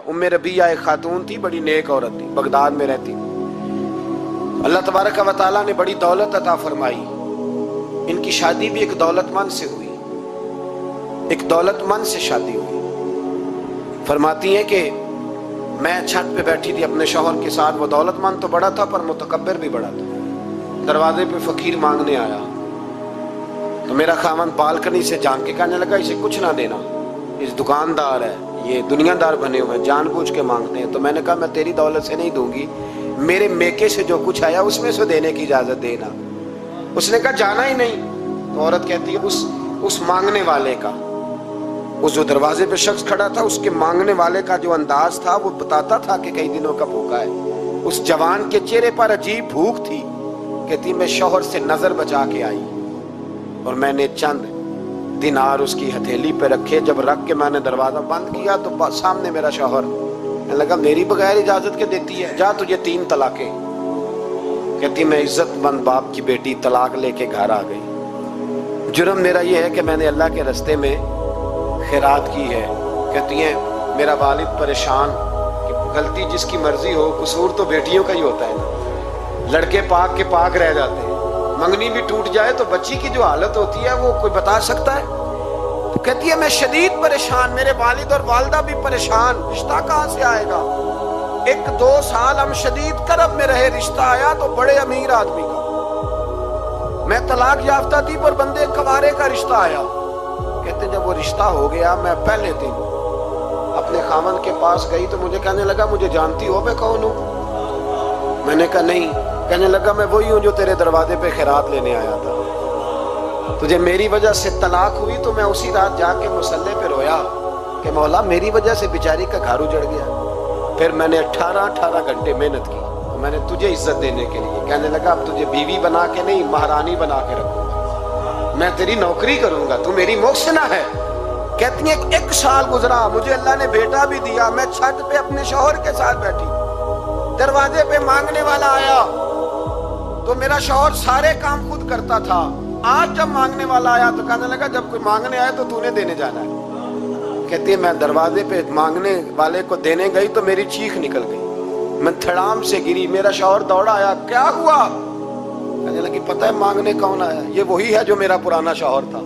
रबिया एक खातून थी, बड़ी नेक औरत थी, बगदाद में रहती। अल्लाह तबारक व तआला ने बड़ी दौलत अता फरमाई। इनकी शादी भी एक दौलतमंद से हुई, एक दौलतमंद से शादी हुई। फरमाती हैं कि मैं छत पे बैठी थी अपने शौहर के साथ। वो दौलतमंद तो बड़ा था पर मुतकब्बिर भी बड़ा था। दरवाजे पे फकीर मांगने आया तो मेरा खामन बालकनी से झांक के कहने लगा, इसे कुछ ना देना, इस दुकानदार है, ये दुनियादार बने हुए हैं, जानबूझ के मांगते हैं। तो मैंने कहा मैं तेरी दौलत से नहीं दूंगी, मेरे मेके से जो कुछ आया उसमें से देने की इजाजत देना। उसने कहा जाना ही नहीं। तो औरत कहती है उस मांगने वाले का, उस जो दरवाजे पे शख्स खड़ा था, उसके मांगने वाले का जो अंदाज था वो बताता था कि कई दिनों का भूखा है। उस जवान के चेहरे पर अजीब भूख थी। कहती मैं शौहर से नजर बचा के आई और मैंने चंद दिनार उसकी हथेली पे रखे। जब रख के मैंने दरवाजा बंद किया तो सामने मेरा शौहर। मैं लगा मेरी बगैर इजाजत के देती है, जा तुझे 3 तलाकें। कहती मैं इज्जतमंद बाप की बेटी तलाक लेके घर आ गई। जुर्म मेरा ये है कि मैंने अल्लाह के रास्ते में खैरात की है। कहती है मेरा वालिद परेशान कि गलती जिसकी मर्जी हो, कसूर तो बेटियों का ही होता है ना। लड़के पाक के पाक रह जाते हैं, मंगनी भी टूट जाए तो बच्ची की जो हालत होती है वो कोई बता सकता है। तो कहती है मैं शदीद परेशान, मेरे वालिद और वालदा भी परेशान, रिश्ता कहाँ से आएगा। 1-2 साल हम शदीद करब में रहे, रिश्ता आया तो बड़े अमीर आदमी का। मैं तलाक याफ्ता थी पर बंदे कवारे का रिश्ता आया। कहते जब वो रिश्ता हो गया, मैं पहले दिन अपने खामन के पास गई तो मुझे कहने लगा मुझे जानती हो मैं कौन हूँ। मैंने कहा नहीं। कहने लगा मैं वही हूँ जो तेरे दरवाजे पे खैरात लेने आया था। तुझे मेरी वजह से तलाक हुई तो मैं उसी रात जाके मुसल्ले पे रोया कि मौला मेरी वजह से बेचारी का घर उजड़ गया। फिर मैंने 18 घंटे मेहनत की तो मैंने तुझे इज्जत देने के लिए। कहने लगा अब तुझे बीवी बना के नहीं, महारानी बना के रखूंगा, मैं तेरी नौकरी करूंगा, तू मेरी मोहसिना है। कहती है 1 साल गुजरा, मुझे अल्लाह ने बेटा भी दिया। मैं छत पे अपने शौहर के साथ बैठी, दरवाजे पे मांगने वाला आया तो मेरा शौहर सारे काम खुद करता था। आज जब मांगने वाला आया तो कहने लगा जब कोई मांगने आया तो तूने देने जाना है। कहती है मैं दरवाजे पे मांगने वाले को देने गई तो मेरी चीख निकल गई, मैं धड़ाम से गिरी। मेरा शौहर दौड़ा आया, क्या हुआ। कहने लगी पता है मांगने कौन आया, ये वही है जो मेरा पुराना शौहर था।